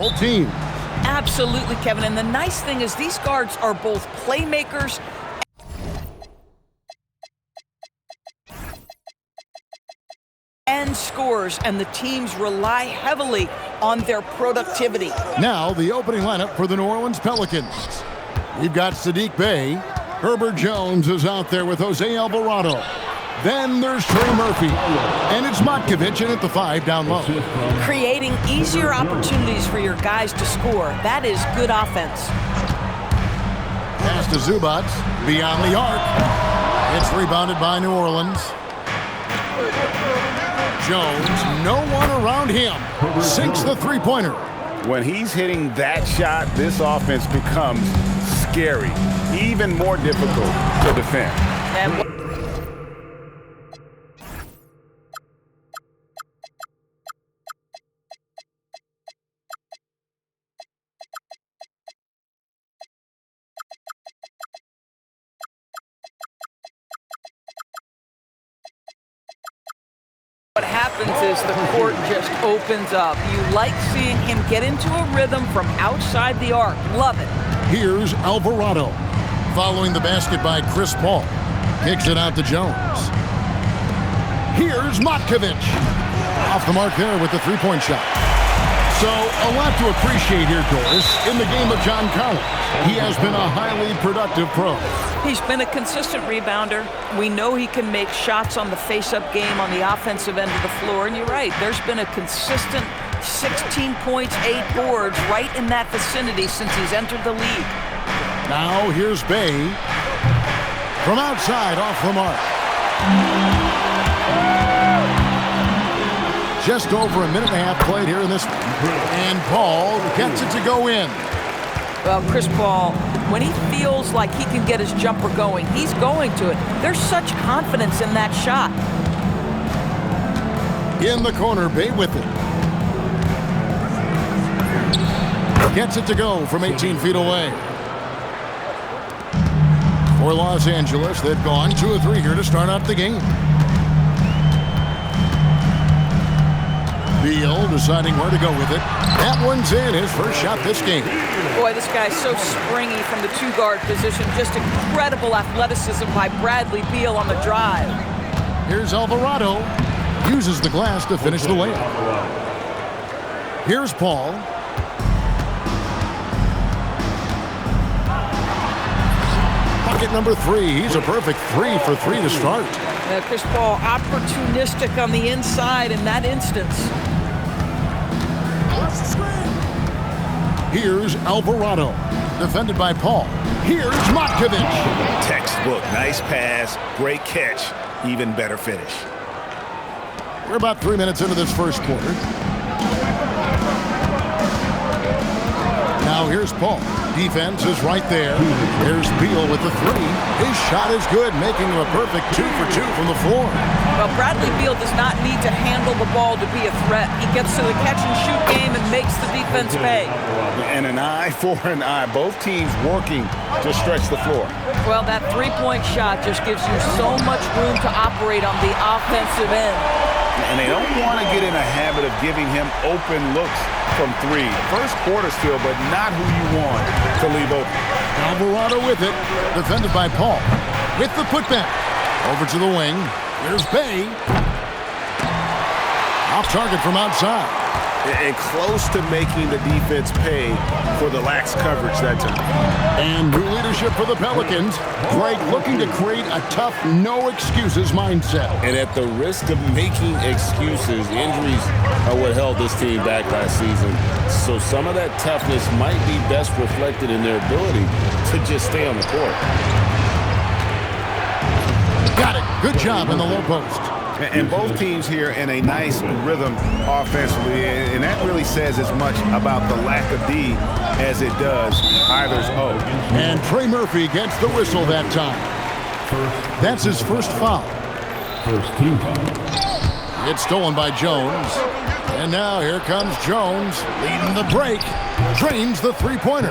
Whole team. Absolutely, Kevin. And the nice thing is these guards are both playmakers and scorers, and the teams rely heavily on their productivity. Now the opening lineup for the New Orleans Pelicans. We've got Saddiq Bey. Herbert Jones is out there with Jose Alvarado. Then there's Trey Murphy. And it's Matkovic in at the 5 down low. Creating easier opportunities for your guys to score. That is good offense. Pass to Zubac. Beyond the arc. It's rebounded by New Orleans. Jones, no one around him. Sinks the three-pointer. When he's hitting that shot, this offense becomes scary. Even more difficult to defend. What happens is the court just opens up. You like seeing him get into a rhythm from outside the arc. Love it. Here's Alvarado. Following the basket by Chris Paul. Kicks it out to Jones. Here's Matkovic. Off the mark there with the three-point shot. So, a lot to appreciate here, Doris, in the game of John Collins. He has been a highly productive pro. He's been a consistent rebounder. We know he can make shots on the face-up game on the offensive end of the floor. And you're right, there's been a consistent 16 points, 8 boards right in that vicinity since he's entered the league. Now here's Bey. From outside, off the mark. Just over a minute and a half played here in this one. And Paul gets it to go in. Well, Chris Paul, when he feels like he can get his jumper going, he's going to it. There's such confidence in that shot. In the corner, Bey with it. Gets it to go from 18 feet away. For Los Angeles, they've gone 2 of 3 here to start out the game. Beal deciding where to go with it. That one's in, his first shot this game. Boy, this guy's so springy from the 2-guard position. Just incredible athleticism by Bradley Beal on the drive. Here's Alvarado. Uses the glass to finish the layup. Here's Paul. Bucket number 3. He's a perfect 3 for 3 to start. Chris Paul opportunistic on the inside in that instance. Here's Alvarado. Defended by Paul. Here's Matkovic. Textbook. Nice pass. Great catch. Even better finish. We're about 3 minutes into this first quarter. Now here's Paul. Defense is right there. Here's Beal with the 3. His shot is good, making him a perfect 2 for 2 from the floor. Well, Bradley Beal does not need to handle the ball to be a threat. He gets to the catch-and-shoot game and makes the defense pay. And an eye for an eye. Both teams working to stretch the floor. Well, that three-point shot just gives you so much room to operate on the offensive end. And they don't want to get in a habit of giving him open looks from 3. First quarter still, but not who you want to leave open. Alvarado with it. Defended by Paul. With the putback. Over to the wing. Here's Bey. Off target from outside. And close to making the defense pay for the lax coverage that time. And new leadership for the Pelicans. Greg looking to create a tough, no-excuses mindset. And at the risk of making excuses, injuries are what held this team back last season. So some of that toughness might be best reflected in their ability to just stay on the court. Got it. Good job in the low post. And both teams here in a nice rhythm offensively, and that really says as much about the lack of D as it does either's O. And Trey Murphy gets the whistle that time. That's his first foul. First team foul. It's stolen by Jones. And now here comes Jones, leading the break. Drains the three-pointer.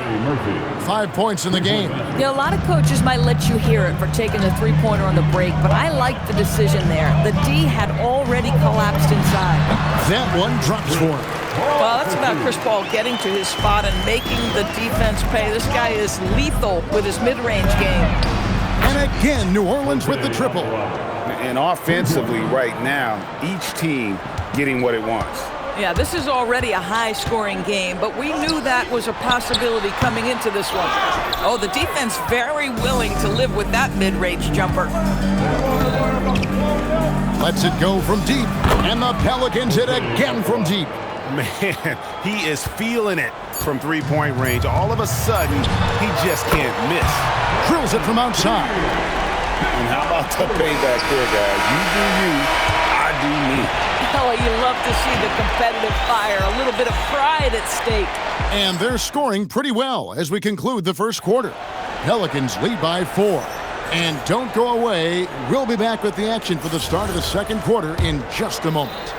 5 points in the game. You know, a lot of coaches might let you hear it for taking the three-pointer on the break, but I like the decision there. The D had already collapsed inside. That one drops for him. Well, that's about Chris Paul getting to his spot and making the defense pay. This guy is lethal with his mid-range game. And again, New Orleans with the triple. And offensively right now, each team getting what it wants. Yeah, this is already a high-scoring game, but we knew that was a possibility coming into this one. Oh, the defense very willing to live with that mid-range jumper. Lets it go from deep, and the Pelicans hit again from deep. Man, he is feeling it from three-point range. All of a sudden, he just can't miss. Drills it from outside. And how about the payback there, guys? You do you, I do me. Oh, you love to see the competitive fire, a little bit of pride at stake. And they're scoring pretty well as we conclude the first quarter. Pelicans lead by 4. And don't go away. We'll be back with the action for the start of the second quarter in just a moment.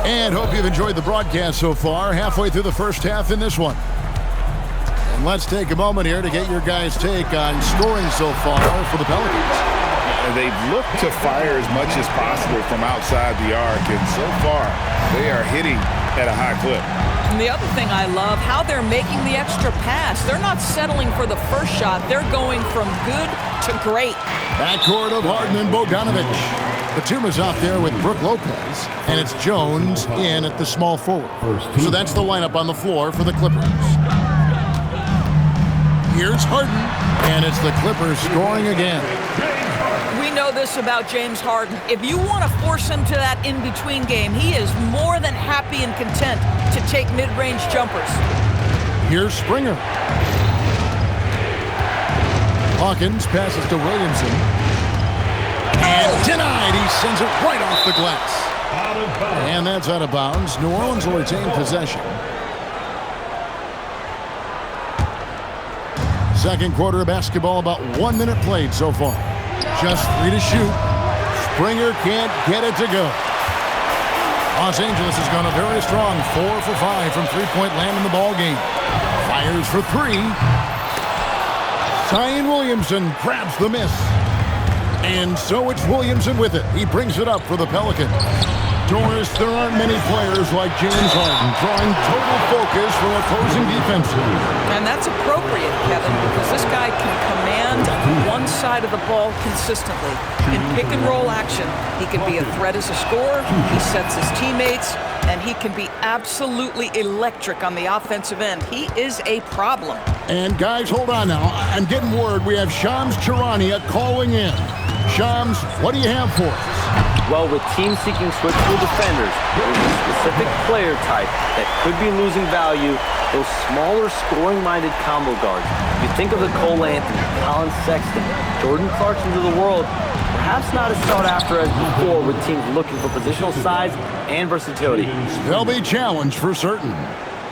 And hope you've enjoyed the broadcast so far. Halfway through the first half in this one. And let's take a moment here to get your guys' take on scoring so far for the Pelicans. They've looked to fire as much as possible from outside the arc, and so far they are hitting at a high clip. And the other thing I love, how they're making the extra pass. They're not settling for the first shot. They're going from good to great. Backcourt of Harden and Bogdanovic. Batum is out there with Brook Lopez, and it's Jones in at the small forward. So that's the lineup on the floor for the Clippers. Here's Harden, and it's the Clippers scoring again. We know this about James Harden. If you want to force him to that in-between game, he is more than happy and content to take mid-range jumpers. Here's Springer. Hawkins passes to Williamson. And denied. He sends it right off the glass. And that's out of bounds. New Orleans will retain possession. Second quarter of basketball, about 1 minute played so far. Just 3 to shoot. Springer can't get it to go. Los Angeles has gone a very strong 4 for 5 from three-point land in the ball game. Fires for 3. Zion Williamson grabs the miss. And so it's Williamson with it. He brings it up for the Pelicans. Doris, there aren't many players like James Harden drawing total focus from opposing defenses. And that's appropriate, Kevin, because this guy can command one side of the ball consistently. In pick-and-roll action, he can be a threat as a scorer, he sets his teammates, and he can be absolutely electric on the offensive end. He is a problem. And guys, hold on now. I'm getting word we have Shams Charania calling in. Shams, what do you have for us? Well, with teams seeking switchable defenders, there's a specific player type that could be losing value, those smaller scoring-minded combo guards. You think of the Cole Anthony, Colin Sexton, Jordan Clarksons of the world, perhaps not as sought after as before with teams looking for positional size and versatility. They'll be challenged for certain.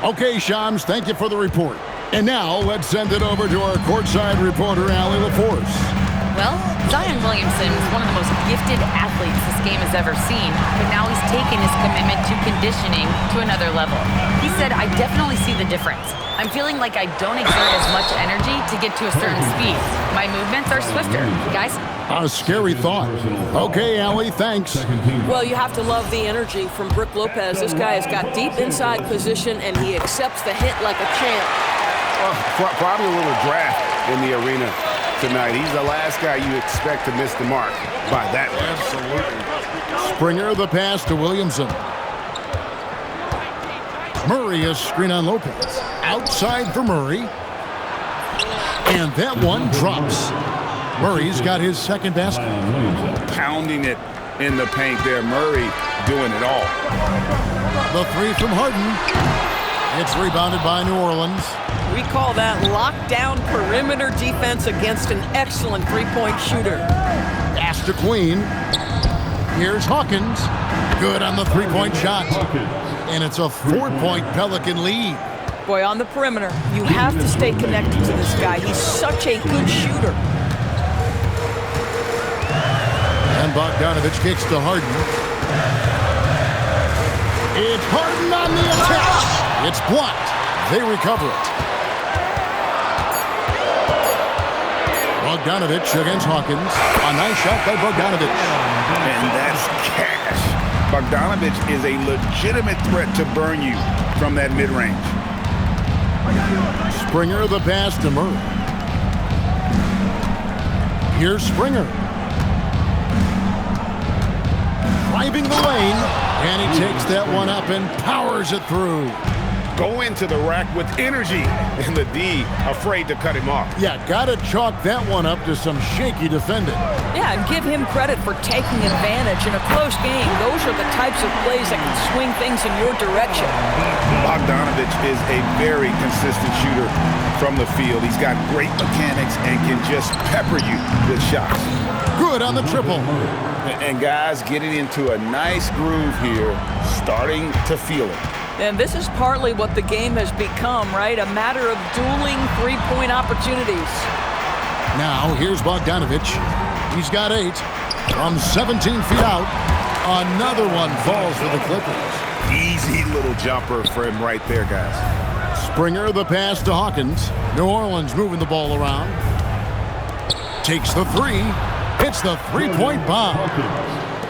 Okay, Shams, thank you for the report. And now, let's send it over to our courtside reporter, Allie LaForce. Well, Zion Williamson is one of the most gifted athletes this game has ever seen, but now he's taken his commitment to conditioning to another level. He said, I definitely see the difference. I'm feeling like I don't exert as much energy to get to a certain speed. My movements are swifter. Guys? A scary thought. Okay, Allie, thanks. Well, you have to love the energy from Brook Lopez. This guy has got deep inside position, and he accepts the hit like a champ. Probably a little draft in the arena tonight. He's the last guy you expect to miss the mark by that much. Absolutely. Springer, the pass to Williamson. Murray is screen on Lopez. Outside for Murray. And that one drops. Murray's got his second basket. Pounding it in the paint there. Murray doing it all. The 3 from Harden. It's rebounded by New Orleans. We call that lockdown perimeter defense against an excellent three-point shooter. Pass to Queen. Here's Hawkins. Good on the three-point shot. And it's a 4-point Pelican lead. Boy, on the perimeter, you have to stay connected to this guy. He's such a good shooter. And Bogdanovic kicks to Harden. It's Harden on the attack. It's blocked. They recover it. Bogdanovic against Hawkins. A nice shot by Bogdanovic. And that's cash. Bogdanovich is a legitimate threat to burn you from that mid-range. Springer the pass to Murray. Here's Springer. Driving the lane, and he takes that one up and powers it through. Go into the rack with energy, and the D afraid to cut him off. Yeah, gotta chalk that one up to some shaky defending. Yeah, and give him credit for taking advantage in a close game. Those are the types of plays that can swing things in your direction. Bogdanovich is a very consistent shooter from the field. He's got great mechanics and can just pepper you with shots. Good on the triple. And guys getting into a nice groove here, starting to feel it. And this is partly what the game has become, right? A matter of dueling three-point opportunities. Now, here's Bogdanovich. He's got 8 from 17 feet out. Another one falls for the Clippers. Easy little jumper for him right there, guys. Springer the pass to Hawkins. New Orleans moving the ball around. Takes the 3. Hits the three-point bomb.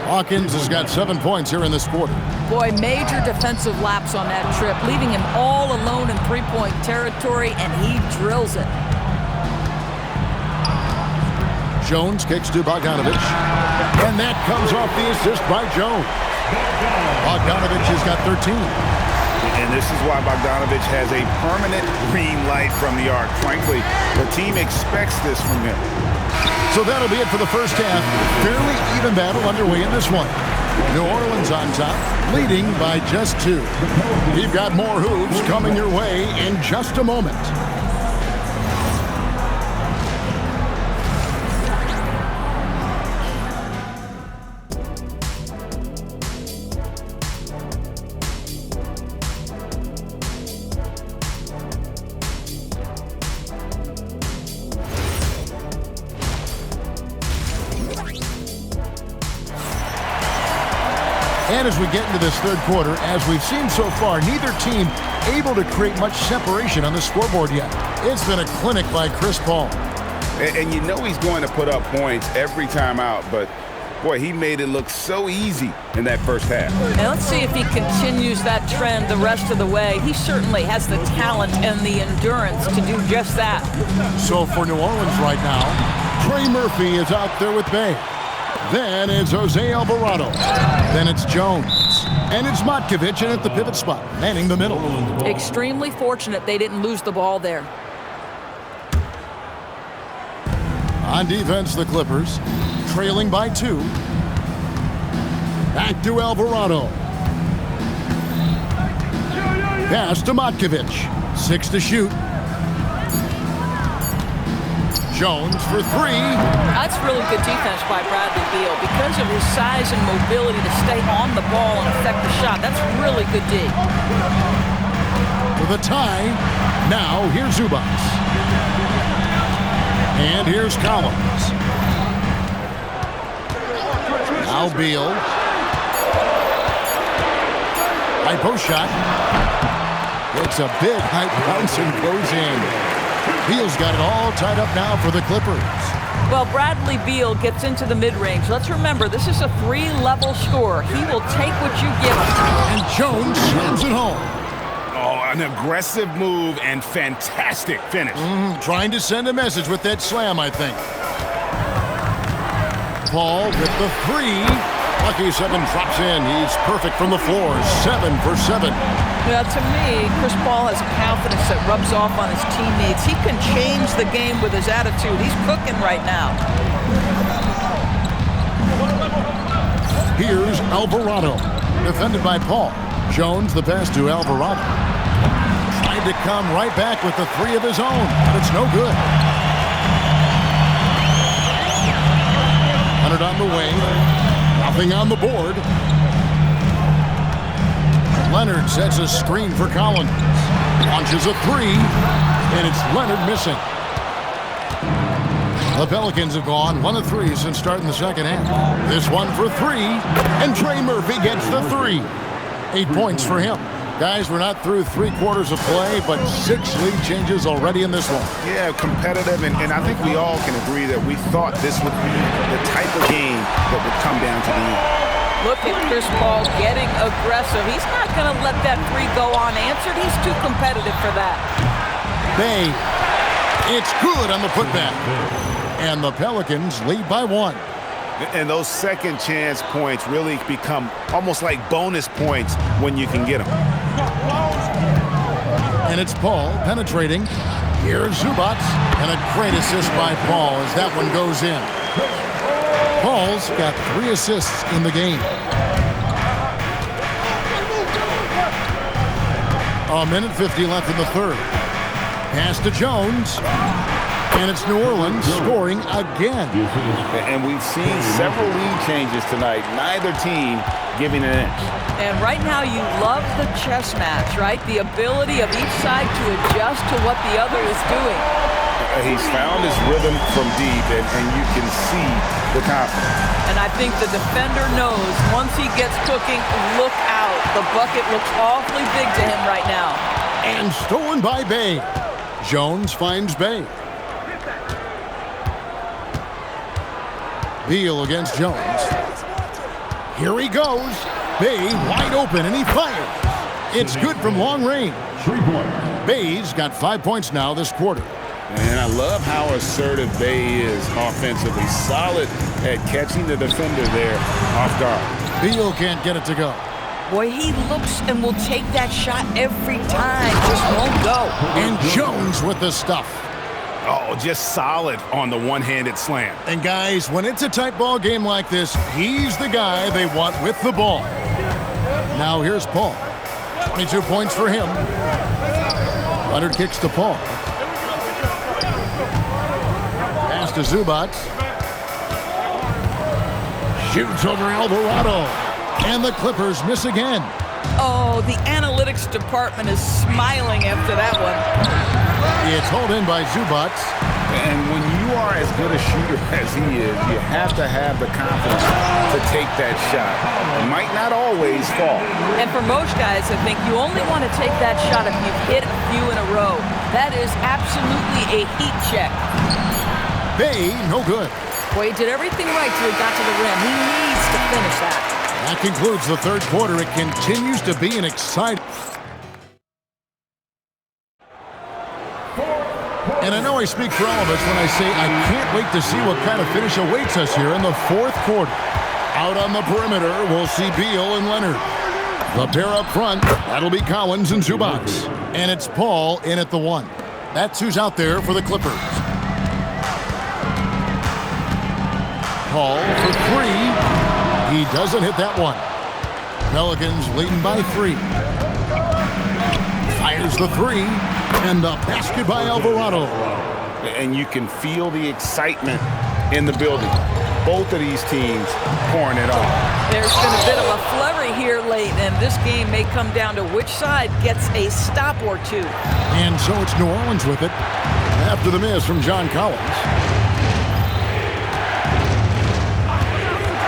Hawkins has got 7 points here in this quarter. Boy, major defensive lapse on that trip, leaving him all alone in three-point territory, and he drills it. Jones kicks to Bogdanovich, and that comes off the assist by Jones. Bogdanovich has got 13. And this is why Bogdanovich has a permanent green light from the arc. Frankly, the team expects this from him. So that'll be it for the first half. Fairly even battle underway in this one. New Orleans on top, leading by just 2. We've got more hoops coming your way in just a moment. And as we get into this third quarter, as we've seen so far, neither team able to create much separation on the scoreboard yet. It's been a clinic by Chris Paul. And you know he's going to put up points every time out, but boy, he made it look so easy in that first half. And let's see if he continues that trend the rest of the way. He certainly has the talent and the endurance to do just that. So for New Orleans right now, Trey Murphy is out there with Bay. Then it's Jose Alvarado. Then it's Jones. And it's Matkovic in at the pivot spot, manning the middle. Extremely fortunate they didn't lose the ball there. On defense, the Clippers, trailing by 2. Back to Alvarado. Pass to Matkovic. 6 to shoot. Jones for 3. That's really good defense by Bradley Beal. Because of his size and mobility to stay on the ball and affect the shot, that's really good D. For the tie, now here's Zubac. And here's Collins. Now Beal. High post shot. Takes a big high bounce and goes in. Beal's got it all tied up now for the Clippers. Well, Bradley Beal gets into the mid-range. Let's remember, this is a 3-level scorer. He will take what you give him. And Jones slams it home. Oh, an aggressive move and fantastic finish. Trying to send a message with that slam, I think. Paul with the 3. Lucky 7 drops in. He's perfect from the floor. 7 for 7. Well, to me, Chris Paul has a confidence that rubs off on his teammates. He can change the game with his attitude. He's cooking right now. Here's Alvarado, defended by Paul. Jones the pass to Alvarado. Trying to come right back with the 3 of his own, but it's no good. Leonard on the wing. Nothing on the board. Leonard sets a screen for Collins. Launches a 3, and it's Leonard missing. The Pelicans have gone 1 of 3 since starting the second half. This one for 3, and Trey Murphy gets the 3. 8 points for him. Guys, we're not through 3 quarters of play, but 6 lead changes already in this one. Yeah, competitive, and I think we all can agree that we thought this would be the type of game that would come down to the end. Look at Chris Paul getting aggressive. He's not going to let that three go unanswered. He's too competitive for that. Bay, it's good on the putback. And the Pelicans lead by 1. And those second chance points really become almost like bonus points when you can get them. And it's Paul penetrating. Here's Zubac. And a great assist by Paul as that one goes in. Paul's got 3 assists in the game. A minute 50 left in the third. Pass to Jones. And it's New Orleans scoring again. And we've seen several lead changes tonight. Neither team giving an inch. And right now you love the chess match, right? The ability of each side to adjust to what the other is doing. He's found his rhythm from deep, and you can see the confidence. And I think the defender knows once he gets cooking, look out. The bucket looks awfully big to him right now. And stolen by Bay. Jones finds Bay. Beal against Jones. Here he goes. Bay wide open, and he fires. It's good from long range. 3 points. Bay's got 5 points now this quarter. And I love how assertive Bay is offensively. Solid at catching the defender there off guard. Beal can't get it to go. Boy, he looks and will take that shot every time. Just won't go. And Jones with the stuff. Oh, just solid on the one-handed slam. And guys, when it's a tight ball game like this, he's the guy they want with the ball. Now here's Paul. 22 points for him. Leonard kicks to Paul. Pass to Zubac. Shoots over Alvarado. And the Clippers miss again. Oh, the analytics department is smiling after that one. It's hauled in by Zubac. And when you are as good a shooter as he is, you have to have the confidence to take that shot. It might not always fall. And for most guys, I think you only want to take that shot if you've hit a few in a row. That is absolutely a heat check. Bay, no good. Boy, he did everything right till he got to the rim. He needs to finish that. That concludes the third quarter. It continues to be an exciting... And I know I speak for all of us when I say I can't wait to see what kind of finish awaits us here in the fourth quarter. Out on the perimeter, we'll see Beal and Leonard. The pair up front, that'll be Collins and Zubac. And it's Paul in at the 1. That's who's out there for the Clippers. Paul for 3. He doesn't hit that one. Pelicans leading by 3. Fires the 3. And the basket by Alvarado. And you can feel the excitement in the building. Both of these teams pouring it on. There's been a bit of a flurry here late, and this game may come down to which side gets a stop or two. And so it's New Orleans with it after the miss from John Collins.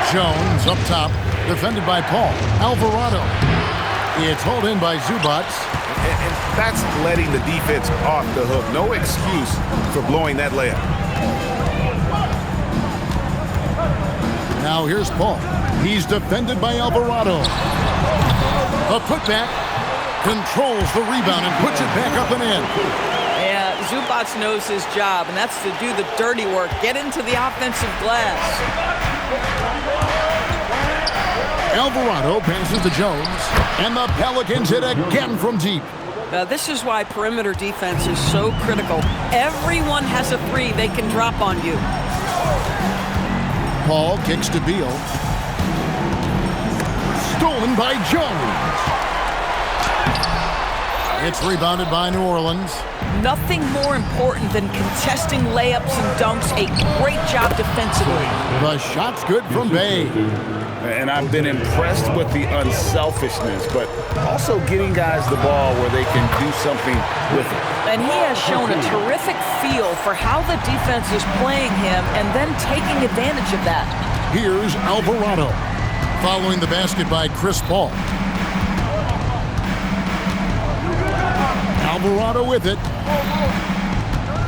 Jones up top, defended by Paul. Alvarado. It's hauled in by Zubac. And that's letting the defense off the hook. No excuse for blowing that layup. Now here's Paul. He's defended by Alvarado. A putback. Controls the rebound and puts it back up and in. Yeah, Zubac knows his job, and that's to do the dirty work. Get into the offensive glass. Alvarado passes to Jones. And the Pelicans hit again from deep. This is why perimeter defense is so critical. Everyone has a 3 they can drop on you. Paul kicks to Beal. Stolen by Jones. It's rebounded by New Orleans. Nothing more important than contesting layups and dunks. A great job defensively. The shot's good from Bay. And I've been impressed with the unselfishness, but also getting guys the ball where they can do something with it. And he has shown a terrific feel for how the defense is playing him and then taking advantage of that. Here's Alvarado. Following the basket by Chris Paul. Alvarado with it.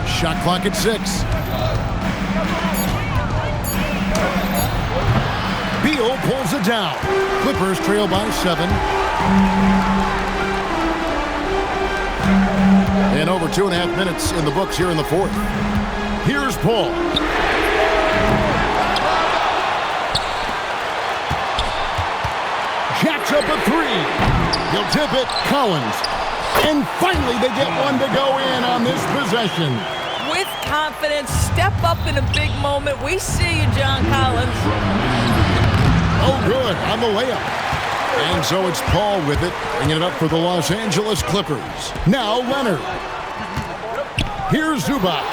Shot clock at 6. Beal Beal pulls it down. Clippers trail by 7. And over 2.5 minutes in the books here in the fourth. Here's Paul. Jacks up a 3. He'll tip it. Collins. And finally they get one to go in on this possession. With confidence, step up in a big moment. We see you, John Collins. Oh, good on the layup. And so it's Paul with it, bringing it up for the Los Angeles Clippers. Now Leonard. Here's Zubac.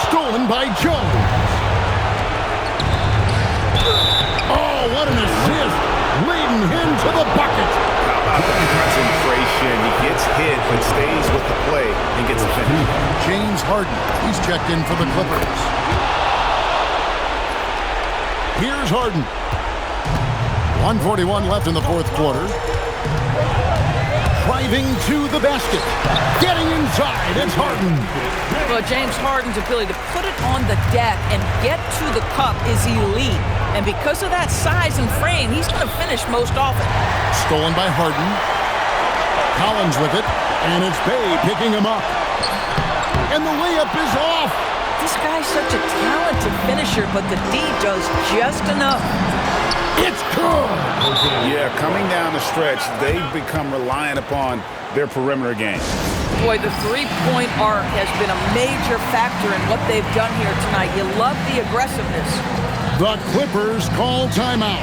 Stolen by Jones. Oh, what an assist. Leading him to the bucket. How about the concentration? He gets hit but stays with the play and gets the finish. James Harden. He's checked in for the Clippers. Here's Harden. 1:41 left in the fourth quarter. Driving to the basket. Getting inside. It's Harden. Well, James Harden's ability to put it on the deck and get to the cup is elite. And because of that size and frame, he's going to finish most often. Stolen by Harden. Collins with it. And it's Bay picking him up. And the layup is off. This guy's such a talented finisher, but the D does just enough. It's good. Yeah, coming down the stretch, they've become reliant upon their perimeter game. Boy, the three-point arc has been a major factor in what they've done here tonight. You love the aggressiveness. The Clippers call timeout.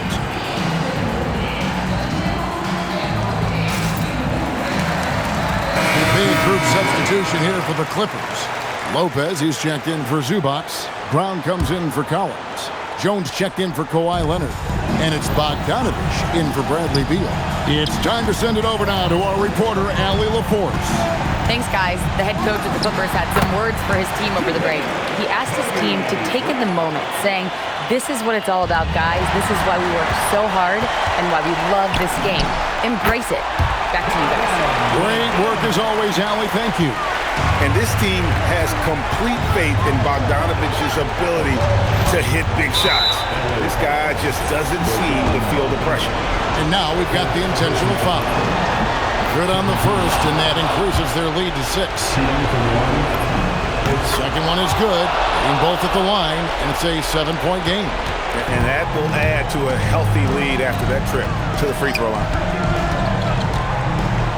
Big group substitution here for the Clippers. Lopez, he's checked in for Zubac. Brown comes in for Collins. Jones checked in for Kawhi Leonard. And it's Bogdanovich in for Bradley Beal. It's time to send it over now to our reporter, Allie LaForce. Thanks, guys. The head coach of the Clippers had some words for his team over the break. He asked his team to take in the moment, saying, "This is what it's all about, guys. This is why we work so hard and why we love this game. Embrace it." Back to you guys. Great work as always, Allie. Thank you. And this team has complete faith in Bogdanovich's ability to hit big shots. This guy just doesn't seem to feel the pressure. And now we've got the intentional foul. Good on the first, and that increases their lead to 6. Second one is good. Getting both at the line, and it's a 7-point game. And that will add to a healthy lead after that trip to the free throw line.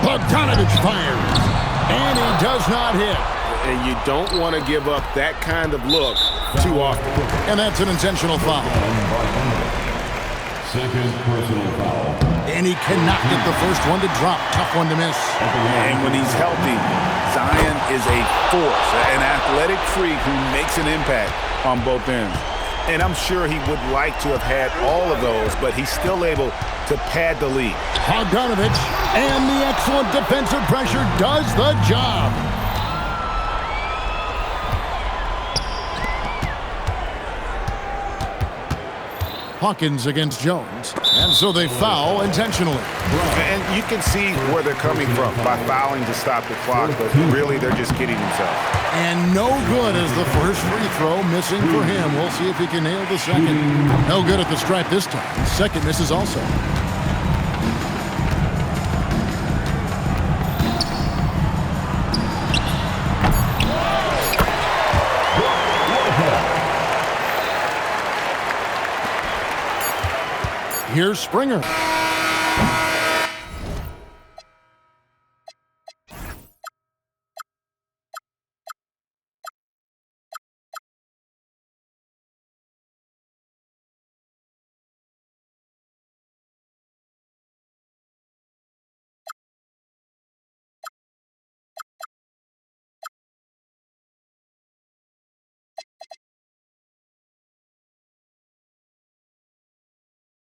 Bogdanovich fires, and he does not hit. And you don't want to give up that kind of look too often. And that's an intentional foul. Second personal foul. And he cannot get the first one to drop. Tough one to miss. And when he's healthy, Zion is a force, an athletic freak who makes an impact on both ends. And I'm sure he would like to have had all of those, but he's still able to pad the lead. Bogdanovich and the excellent defensive pressure does the job. Hawkins against Jones. And so they foul intentionally. And you can see where they're coming from by fouling to stop the clock, but really they're just kidding themselves. And no good as the first free throw missing for him. We'll see if he can nail the second. No good at the stripe this time. Second misses also. Here's Springer.